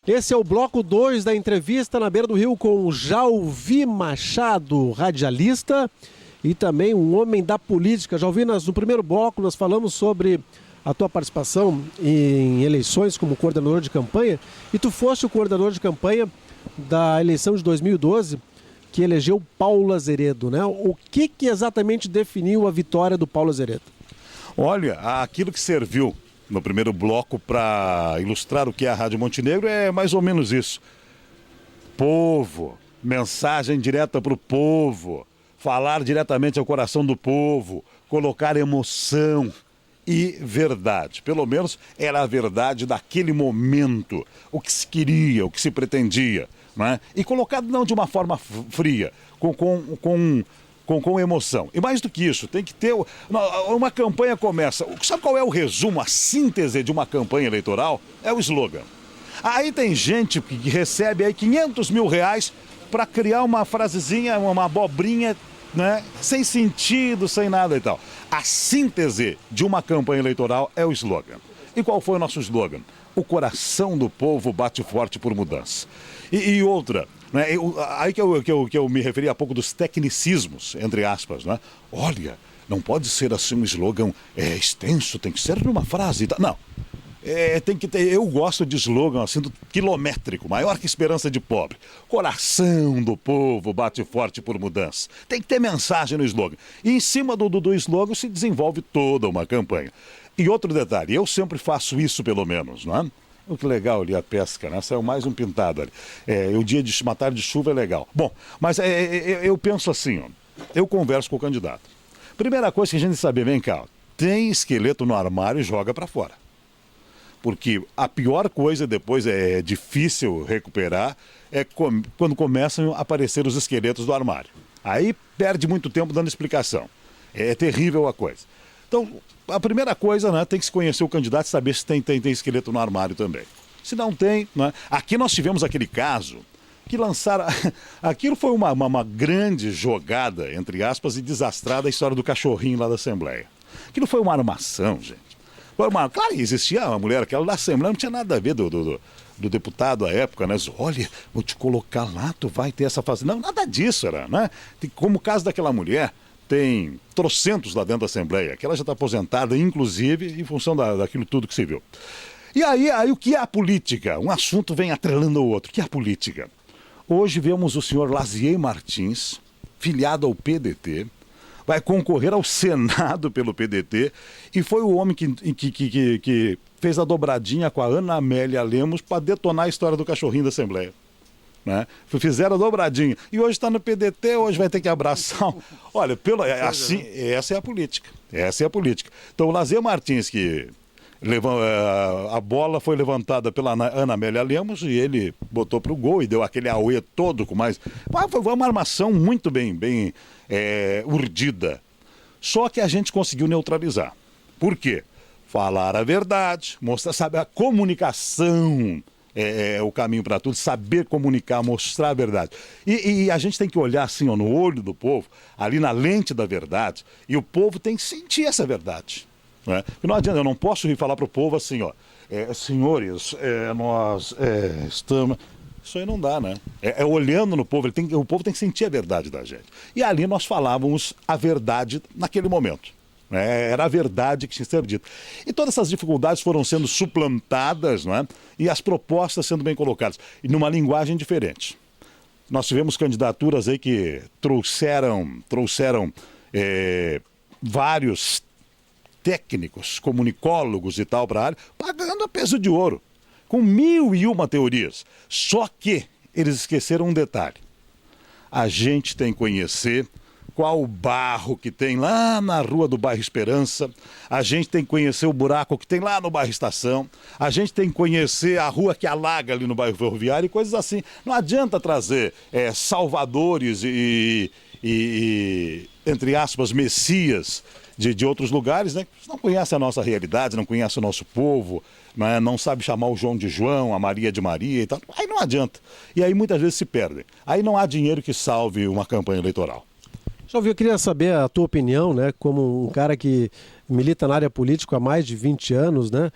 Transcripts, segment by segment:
Esse é o bloco 2 da entrevista na beira do rio com o Jalvi Machado, radialista e também um homem da política. Jalvi, no primeiro bloco nós falamos sobre a tua participação em eleições como coordenador de campanha e tu foste o coordenador de campanha da eleição de 2012 que elegeu Paulo Azeredo, né? O que exatamente definiu a vitória do Paulo Azeredo? Olha, aquilo que serviu no primeiro bloco para ilustrar o que é a Rádio Montenegro é mais ou menos isso. Povo, mensagem direta para o povo, falar diretamente ao coração do povo, colocar emoção e verdade. Pelo menos era a verdade daquele momento, o que se queria, o que se pretendia, né? E colocado não de uma forma fria, com emoção. E mais do que isso, tem que ter... Uma campanha começa... Sabe qual é o resumo, a síntese de uma campanha eleitoral? É o slogan. Aí tem gente que recebe aí 500 mil reais para criar uma frasezinha, uma abobrinha, né? Sem sentido, sem nada e tal. A síntese de uma campanha eleitoral é o slogan. E qual foi o nosso slogan? O coração do povo bate forte por mudança. E outra... Né? Aí que eu me referi há pouco dos tecnicismos, entre aspas, né? Olha, não pode ser assim um slogan extenso, tem que ser numa frase. Não, tem que ter, eu gosto de slogan assim, quilométrico, maior que esperança de pobre. Coração do povo bate forte por mudança. Tem que ter mensagem no slogan. E em cima do slogan se desenvolve toda uma campanha. E outro detalhe, eu sempre faço isso pelo menos, não é? Oh, que legal ali a pesca, né? Saiu mais um pintado ali. O dia de uma tarde de chuva é legal. Bom, mas eu penso assim, ó, eu converso com o candidato. Primeira coisa que a gente tem que saber, vem cá, tem esqueleto no armário e joga para fora. Porque a pior coisa depois é difícil recuperar quando começam a aparecer os esqueletos do armário. Aí perde muito tempo dando explicação. É terrível a coisa. Então, a primeira coisa, né, tem que se conhecer o candidato e saber se tem esqueleto no armário também. Se não tem, né? Aqui nós tivemos aquele caso que lançaram... Aquilo foi uma grande jogada, entre aspas, e desastrada a história do cachorrinho lá da Assembleia. Aquilo foi uma armação, gente. Claro, existia uma mulher, aquela da Assembleia, não tinha nada a ver do deputado à época, né? Olha, vou te colocar lá, tu vai ter essa fase. Não, nada disso era, né? Como o caso daquela mulher... Tem trocentos lá dentro da Assembleia, que ela já está aposentada, inclusive, em função daquilo tudo que se viu. E aí o que é a política? Um assunto vem atrelando o outro. O que é a política? Hoje vemos o senhor Lazier Martins, filiado ao PDT, vai concorrer ao Senado pelo PDT, e foi o homem que fez a dobradinha com a Ana Amélia Lemos para detonar a história do cachorrinho da Assembleia. Né? Fizeram a dobradinha. E hoje está no PDT, hoje vai ter que abraçar. Olha, assim, essa é a política. Essa é a política. Então o Lazier Martins, que a bola foi levantada pela Ana Amélia Lemos e ele botou para o gol e deu aquele auê todo com mais. Foi uma armação muito bem urdida. Só que a gente conseguiu neutralizar. Por quê? Falar a verdade, mostrar, sabe, a comunicação. É o caminho para tudo, saber comunicar, mostrar a verdade. E a gente tem que olhar assim, ó, no olho do povo, ali na lente da verdade, e o povo tem que sentir essa verdade. Né? E não adianta, eu não posso ir falar para o povo assim, ó, senhores, nós estamos... Isso aí não dá, né? Olhando no povo, o povo tem que sentir a verdade da gente. E ali nós falávamos a verdade naquele momento. Era a verdade que tinha que ser dita. E todas essas dificuldades foram sendo suplantadas, não é? E as propostas sendo bem colocadas, e numa linguagem diferente. Nós tivemos candidaturas aí que trouxeram vários técnicos, comunicólogos e tal para a área, pagando a peso de ouro, com 1001 teorias. Só que eles esqueceram um detalhe. A gente tem que conhecer qual o barro que tem lá na rua do bairro Esperança, a gente tem que conhecer o buraco que tem lá no bairro Estação, a gente tem que conhecer a rua que alaga ali no bairro Ferroviário e coisas assim. Não adianta trazer salvadores e, entre aspas, messias de outros lugares, né? Não conhece a nossa realidade, não conhece o nosso povo, né? Não sabe chamar o João de João, a Maria de Maria e tal. Aí não adianta. E aí muitas vezes se perdem. Aí não há dinheiro que salve uma campanha eleitoral. Salvi, eu queria saber a tua opinião, né, como um cara que milita na área política há mais de 20 anos, né,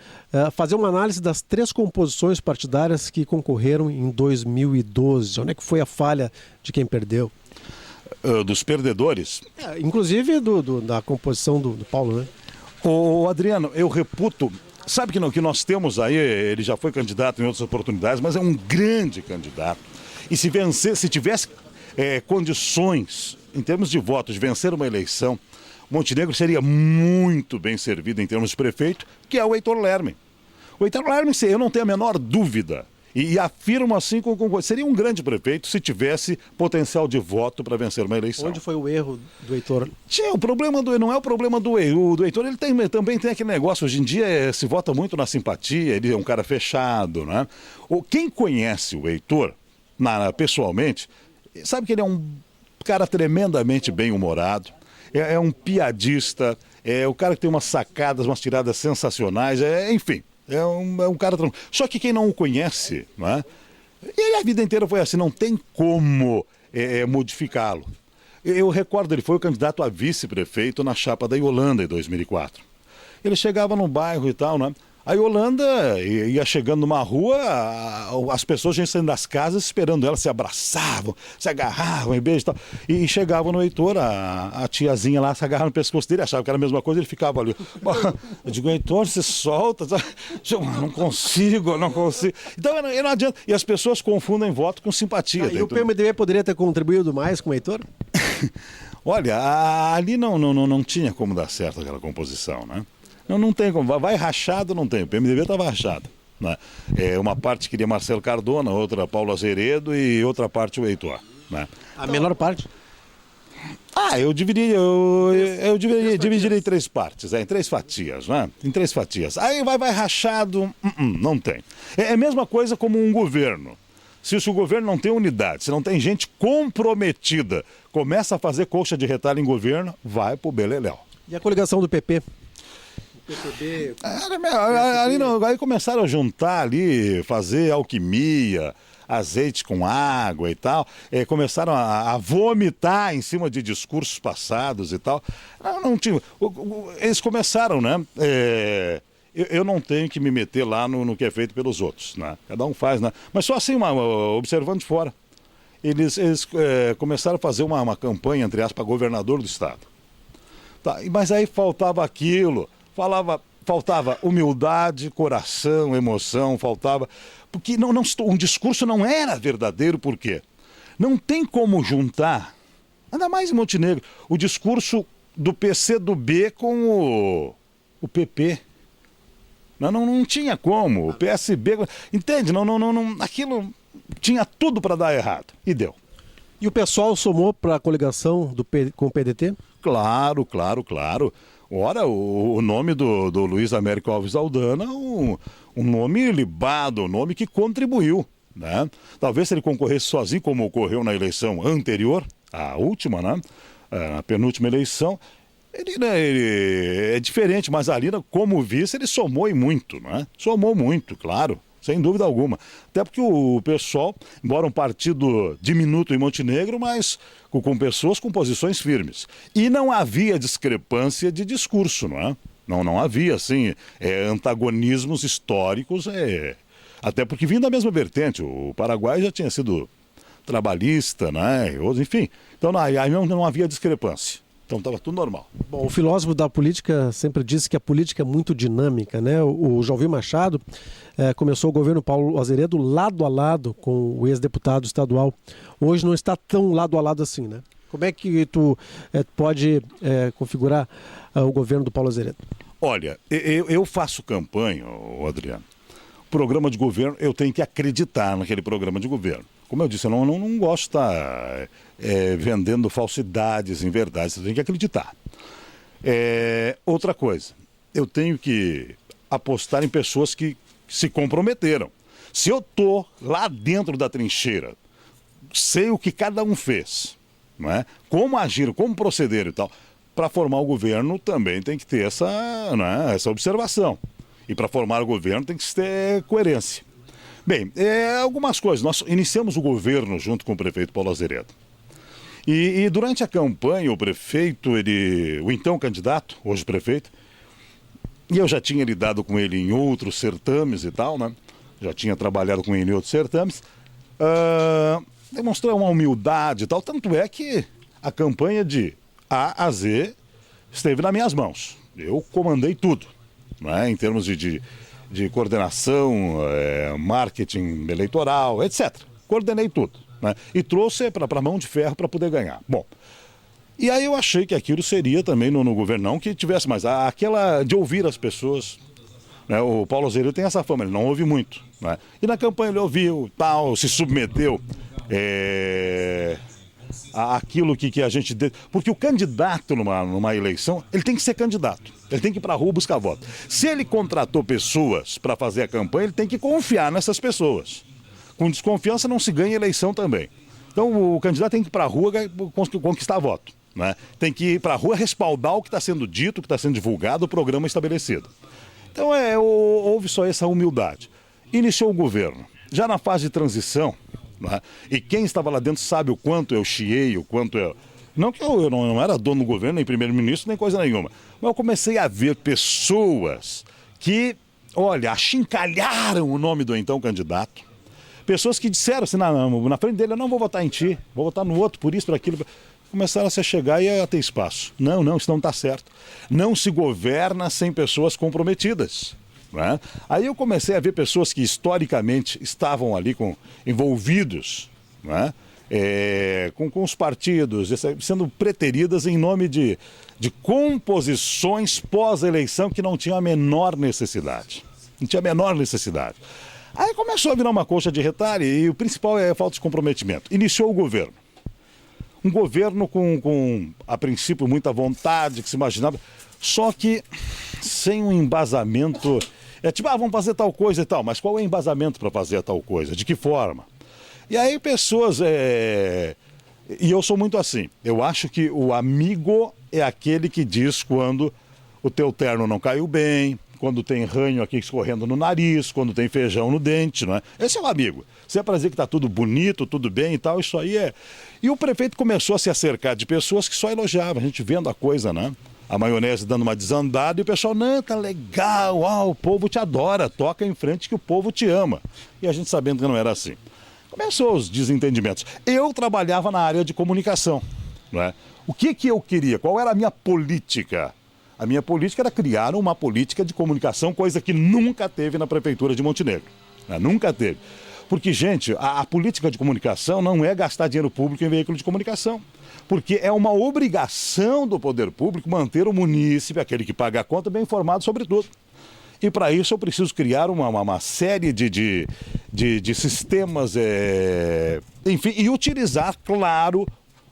fazer uma análise das 3 composições partidárias que concorreram em 2012. Onde é que foi a falha de quem perdeu? Dos perdedores? Inclusive da composição do Paulo, né? Ô Adriano, eu reputo, sabe que nós temos aí, ele já foi candidato em outras oportunidades, mas é um grande candidato. E se tivesse condições, em termos de votos, de vencer uma eleição, Montenegro seria muito bem servido em termos de prefeito, que é o Heitor Lermen. O Heitor Lermen, eu não tenho a menor dúvida, e afirmo assim, seria um grande prefeito se tivesse potencial de voto para vencer uma eleição. Onde foi o erro do Heitor? O problema não é o problema do Heitor, ele também tem aquele negócio, hoje em dia se vota muito na simpatia, ele é um cara fechado, né? Quem conhece o Heitor, pessoalmente, sabe que ele é um cara tremendamente bem-humorado, é um piadista, é o cara que tem umas sacadas, umas tiradas sensacionais, enfim, é um cara... Só que quem não o conhece, né? Ele a vida inteira foi assim, não tem como modificá-lo. Eu recordo, ele foi o candidato a vice-prefeito na chapa da Yolanda em 2004. Ele chegava no bairro e tal, né? A Yolanda ia chegando numa rua, as pessoas já saindo das casas esperando ela, se abraçavam, se agarravam e beijo e tal. E chegavam no Heitor, a tiazinha lá se agarrava no pescoço dele, achava que era a mesma coisa, ele ficava ali. Eu digo, Heitor, você solta. Não consigo. Então não adianta. E as pessoas confundem voto com simpatia. E o PMDB poderia ter contribuído mais com o Heitor? Olha, ali não tinha como dar certo aquela composição, né? Não tem como, vai rachado, não tem, o PMDB estava rachado, né? Uma parte queria Marcelo Cardona, outra Paulo Azeredo e outra parte o Heitor, né? A menor parte? Eu dividiria em 3 partes, em 3 fatias, né? Em 3 fatias. Aí vai rachado, não tem. É a mesma coisa como um governo. Se o governo não tem unidade, se não tem gente comprometida, começa a fazer coxa de retalho em governo, vai pro beleléu. E a coligação do PP? Aí começaram a juntar ali, fazer alquimia, azeite com água e tal, começaram a vomitar em cima de discursos passados e tal. Eles começaram, né? Eu não tenho que me meter lá no que é feito pelos outros, né? Cada um faz, né? Mas só assim, observando de fora. Eles começaram a fazer uma campanha, entre aspas, para governador do estado. Tá, mas aí faltava aquilo. Faltava humildade, coração, emoção, faltava... Porque um discurso não era verdadeiro, por quê? Não tem como juntar, ainda mais em Montenegro, o discurso do PCdoB com o PP. Não tinha como, o PSB... Entende? Aquilo tinha tudo para dar errado, e deu. E o pessoal somou para a coligação com o PDT? Claro. Ora, o nome do Luiz Américo Alves Aldana, um nome libado, um nome que contribuiu, né? Talvez se ele concorresse sozinho, como ocorreu na eleição anterior, a última, né? Na penúltima eleição, ele é diferente, mas ali, como vice, ele somou e muito, né? Somou muito, claro. Sem dúvida alguma. Até porque o pessoal, embora um partido diminuto em Montenegro, mas com pessoas com posições firmes. E não havia discrepância de discurso, não é? Não havia, assim, antagonismos históricos, até porque vinha da mesma vertente. O Paraguai já tinha sido trabalhista, né? Enfim, então não havia discrepância. Então estava tudo normal. Bom, o filósofo da política sempre disse que a política é muito dinâmica, né? O João Machado começou o governo Paulo Azeredo lado a lado com o ex-deputado estadual. Hoje não está tão lado a lado assim, né? Como é que tu pode configurar o governo do Paulo Azeredo? Olha, eu faço campanha, Adriano. Programa de governo, eu tenho que acreditar naquele programa de governo. Como eu disse, eu não gosto de estar vendendo falsidades em verdade, você tem que acreditar. Outra coisa, eu tenho que apostar em pessoas que se comprometeram. Se eu estou lá dentro da trincheira, sei o que cada um fez, não é? Como agiram, como procederam e tal, para formar o governo também tem que ter essa observação. E para formar o governo tem que ter coerência. Bem, algumas coisas. Nós iniciamos o governo junto com o prefeito Paulo Azeredo. E durante a campanha, o prefeito, o então candidato, hoje prefeito, e eu já tinha lidado com ele em outros certames e tal, né? Já tinha trabalhado com ele em outros certames, demonstrou uma humildade e tal, tanto é que a campanha de A a Z esteve nas minhas mãos. Eu comandei tudo, né? Em termos de coordenação, marketing eleitoral, etc. Coordenei tudo, né? E trouxe para a mão de ferro para poder ganhar. Bom, e aí eu achei que aquilo seria também no governão que tivesse mais aquela de ouvir as pessoas, né? O Paulo Azevedo tem essa fama, ele não ouve muito, né? E na campanha ele ouviu, tal, se submeteu aquilo que a gente... Porque o candidato numa eleição, ele tem que ser candidato. Ele tem que ir para a rua buscar voto. Se ele contratou pessoas para fazer a campanha, ele tem que confiar nessas pessoas. Com desconfiança não se ganha eleição também. Então o candidato tem que ir para a rua conquistar voto, né? Tem que ir para a rua respaldar o que está sendo dito, o que está sendo divulgado, o programa estabelecido. Então houve só essa humildade. Iniciou o governo. Já na fase de transição, né? E quem estava lá dentro sabe o quanto eu chiei, o quanto eu... Não que eu não era dono do governo, nem primeiro-ministro, nem coisa nenhuma. Mas eu comecei a ver pessoas que, olha, achincalharam o nome do então candidato. Pessoas que disseram assim, na frente dele, eu não vou votar em ti, vou votar no outro, por isso, por aquilo. Começaram a se chegar e a ter espaço. Não, isso não está certo. Não se governa sem pessoas comprometidas, né? Aí eu comecei a ver pessoas que historicamente estavam ali envolvidos, né? Com os partidos, sendo preteridas em nome de composições pós-eleição que não tinham a menor necessidade. Não tinha a menor necessidade. Aí começou a virar uma coxa de retalho e o principal é a falta de comprometimento. Iniciou o governo. Um governo com, a princípio, muita vontade, que se imaginava, só que sem um embasamento. Vamos fazer tal coisa e tal, mas qual é o embasamento para fazer tal coisa? De que forma? E aí pessoas... E eu sou muito assim. Eu acho que o amigo é aquele que diz quando o teu terno não caiu bem, quando tem ranho aqui escorrendo no nariz, quando tem feijão no dente, não é? Esse é o amigo. Se é para dizer que está tudo bonito, tudo bem e tal, isso aí é... E o prefeito começou a se acercar de pessoas que só elogiavam, a gente vendo a coisa, né? A maionese dando uma desandada e o pessoal, não, tá legal, o povo te adora, toca em frente que o povo te ama. E a gente sabendo que não era assim. Começou os desentendimentos. Eu trabalhava na área de comunicação, não é? O que eu queria? Qual era a minha política? A minha política era criar uma política de comunicação, coisa que nunca teve na Prefeitura de Montenegro, né? Nunca teve. Porque, gente, a política de comunicação não é gastar dinheiro público em veículo de comunicação. Porque é uma obrigação do poder público manter o munícipe, aquele que paga a conta, bem informado sobre tudo. E para isso eu preciso criar uma série de sistemas, enfim, e utilizar, claro,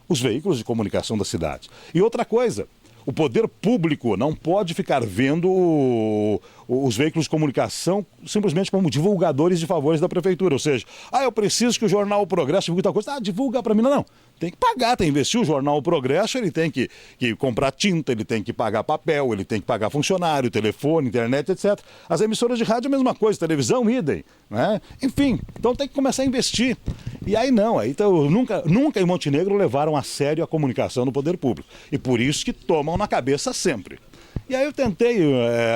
os veículos de comunicação da cidade. E outra coisa, o poder público não pode ficar vendo os veículos de comunicação simplesmente como divulgadores de favores da prefeitura. Ou seja, eu preciso que o jornal O Progresso divulgue tal coisa. Divulga para mim. Não. Tem que pagar, tem que investir. O jornal O Progresso, ele tem que comprar tinta, ele tem que pagar papel, ele tem que pagar funcionário, telefone, internet, etc. As emissoras de rádio, a mesma coisa, televisão, idem, né? Enfim, então tem que começar a investir. E aí não, então, nunca em Montenegro levaram a sério a comunicação no poder público. E por isso que tomam na cabeça sempre. E aí eu tentei,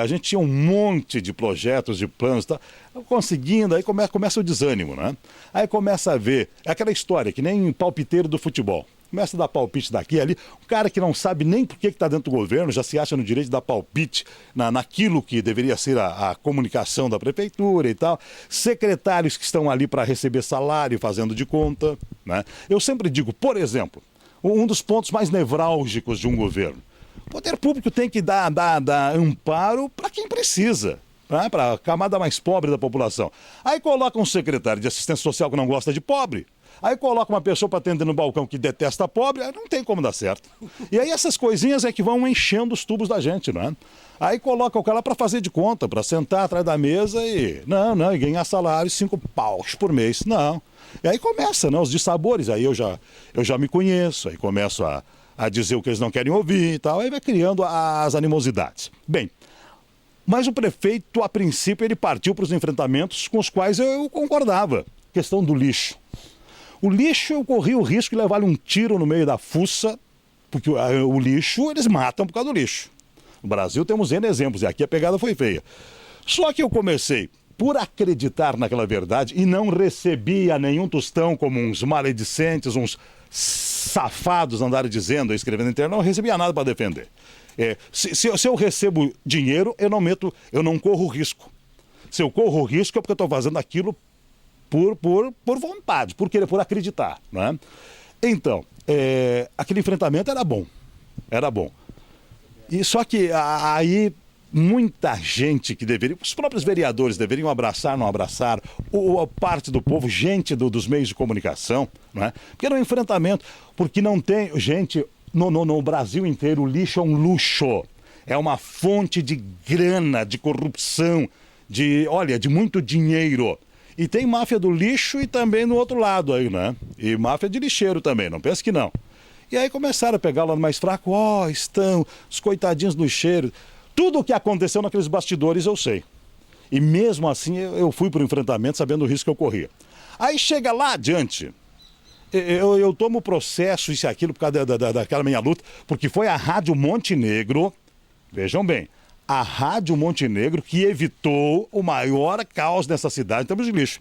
a gente tinha um monte de projetos, de planos, tá? Conseguindo, aí começa o desânimo, né? Aí começa a ver, é aquela história que nem palpiteiro do futebol. Começa a dar palpite daqui e ali, um cara que não sabe nem por que está dentro do governo, já se acha no direito de dar palpite naquilo que deveria ser a comunicação da prefeitura e tal. Secretários que estão ali para receber salário fazendo de conta, né? Eu sempre digo, por exemplo, um dos pontos mais nevrálgicos de um governo. O poder público tem que dar amparo para quem precisa, né? Para a camada mais pobre da população. Aí coloca um secretário de assistência social que não gosta de pobre. Aí coloca uma pessoa para atender no balcão que detesta pobre, aí não tem como dar certo. E aí essas coisinhas é que vão enchendo os tubos da gente, né? Aí coloca o cara para fazer de conta, para sentar atrás da mesa e ganhar salário 5 paus por mês. Não. E aí começa, né, os dissabores. Aí eu já me conheço, aí começo a dizer o que eles não querem ouvir e tal, aí vai criando as animosidades. Bem, mas o prefeito, a princípio, ele partiu para os enfrentamentos com os quais eu concordava. Questão do lixo. O lixo, eu corri o risco de levar um tiro no meio da fuça, porque o lixo, eles matam por causa do lixo. No Brasil temos N exemplos, e aqui a pegada foi feia. Só que eu comecei, por acreditar naquela verdade, e não recebia nenhum tostão como uns maledicentes, uns safados andarem dizendo, escrevendo na internet, não recebia nada para defender. Se eu recebo dinheiro, eu não corro risco. Se eu corro risco é porque eu estou fazendo aquilo por vontade, por acreditar, né? Então, aquele enfrentamento era bom. E só que aí muita gente que deveria, os próprios vereadores deveriam abraçar, não abraçar, ou parte do povo, gente dos meios de comunicação, né? Porque era um enfrentamento, porque não tem, gente, no Brasil inteiro o lixo é um luxo, é uma fonte de grana, de corrupção, de muito dinheiro. E tem máfia do lixo e também no outro lado aí, né? E máfia de lixeiro também, não pense que não. E aí começaram a pegar o lado mais fraco, estão os coitadinhos do lixeiro. Tudo o que aconteceu naqueles bastidores eu sei. E mesmo assim eu fui para o enfrentamento sabendo o risco que eu corria. Aí chega lá adiante, eu tomo processo, isso e aquilo, por causa daquela minha luta, porque foi a Rádio Montenegro, vejam bem, a Rádio Montenegro que evitou o maior caos nessa cidade em termos de lixo.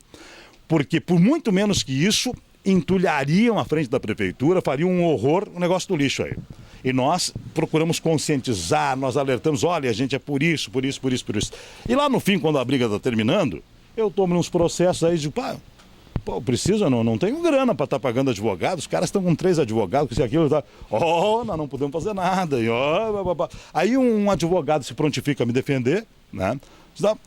Porque por muito menos que isso, entulhariam a frente da prefeitura, fariam um horror o negócio do lixo aí. E nós procuramos conscientizar, nós alertamos, olha, gente, é por isso. E lá no fim, quando a briga está terminando, eu tomo uns processos aí de, precisa, não tenho grana para estar pagando advogado, os caras estão com 3 advogados, se aquilo tá, nós não podemos fazer nada. E, aí um advogado se prontifica a me defender, né?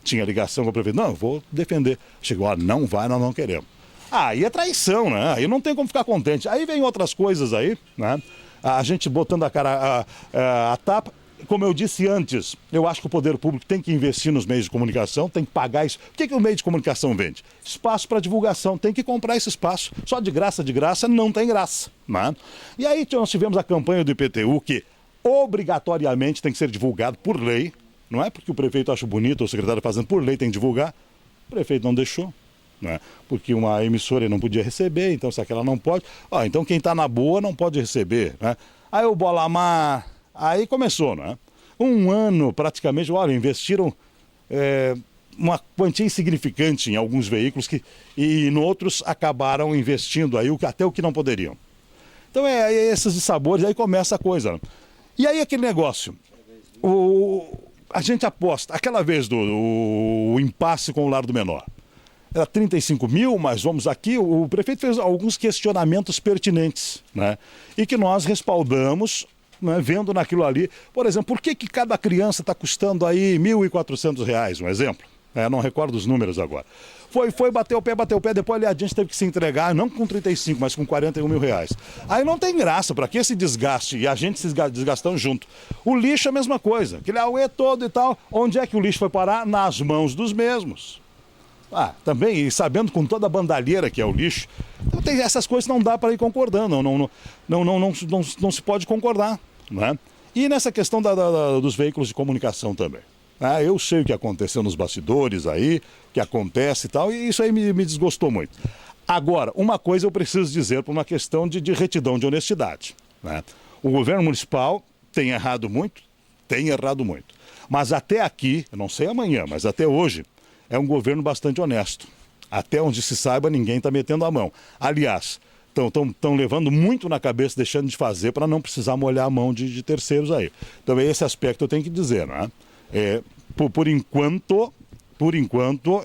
Tinha ligação com a prefeitura, não, eu vou defender. Chegou, não vai, nós não queremos. Aí é traição, né? Aí não tem como ficar contente. Aí vem outras coisas aí, né? A gente botando a cara a tapa. Como eu disse antes, eu acho que o poder público tem que investir nos meios de comunicação, tem que pagar isso. O que o meio de comunicação vende? Espaço para divulgação, tem que comprar esse espaço. Só de graça, não tem graça, né? E aí nós tivemos a campanha do IPTU, que obrigatoriamente tem que ser divulgado por lei. Não é porque o prefeito acha bonito, ou o secretário fazendo por lei tem que divulgar. O prefeito não deixou. Né? Porque uma emissora não podia receber, então se aquela não pode, então quem está na boa não pode receber, né? Aí o Bolamar, aí começou, né? Um ano praticamente, investiram uma quantia insignificante em alguns veículos e em outros acabaram investindo aí até o que não poderiam. Então esses dissabores, aí começa a coisa. Né? E aí aquele negócio, a gente aposta, aquela vez do impasse com o Lar do Menor. Era 35 mil, mas vamos aqui, o prefeito fez alguns questionamentos pertinentes, né? E que nós respaldamos, né, vendo naquilo ali. Por exemplo, por que cada criança está custando aí R$ 1.400, um exemplo? Não recordo os números agora. Foi, bateu o pé, depois ali a gente teve que se entregar, não com 35, mas com 41 mil reais. Aí não tem graça, para que esse desgaste e a gente se desgastando junto? O lixo é a mesma coisa, aquele auê todo e tal, onde é que o lixo foi parar? Nas mãos dos mesmos. Também, e sabendo com toda a bandalheira que é o lixo, então essas coisas não dá para ir concordando, não se pode concordar, né? E nessa questão dos veículos de comunicação também. Eu sei o que aconteceu nos bastidores aí, o que acontece e tal, e isso aí me desgostou muito. Agora, uma coisa eu preciso dizer por uma questão de retidão, de honestidade, né? O governo municipal tem errado muito, mas até aqui, eu não sei amanhã, mas até hoje, é um governo bastante honesto. Até onde se saiba, ninguém está metendo a mão. Aliás, estão levando muito na cabeça, deixando de fazer para não precisar molhar a mão de terceiros aí. Então, esse aspecto eu tenho que dizer, né? Por enquanto,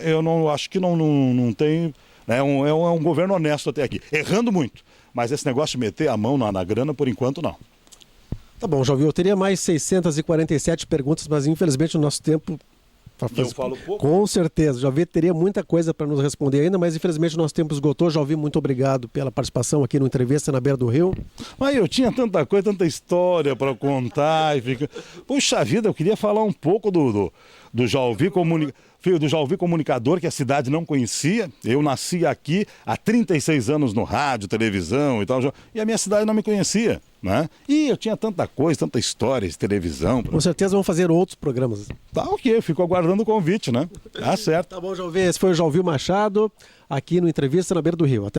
eu não acho que não tem... É um governo honesto até aqui. Errando muito. Mas esse negócio de meter a mão na grana, por enquanto, não. Tá bom, João, eu teria mais 647 perguntas, mas infelizmente o nosso tempo... Eu falo pouco. Com certeza, já vi, teria muita coisa para nos responder ainda, mas infelizmente o nosso tempo esgotou. Já ouvi, muito obrigado pela participação aqui no Entrevista na Beira do Rio. Mas eu tinha tanta coisa, tanta história para contar. Puxa vida, eu queria falar um pouco do Já Ouvi Comunicação. filho do Jalvi comunicador, que a cidade não conhecia. Eu nasci aqui há 36 anos no rádio, televisão e tal, e a minha cidade não me conhecia, né? E eu tinha tanta coisa, tanta história de televisão. Com certeza vão fazer outros programas. Tá ok, fico aguardando o convite, né? Tá certo. Tá bom, Jalvi, esse foi o Jalvi Machado, aqui no Entrevista na Beira do Rio. Até...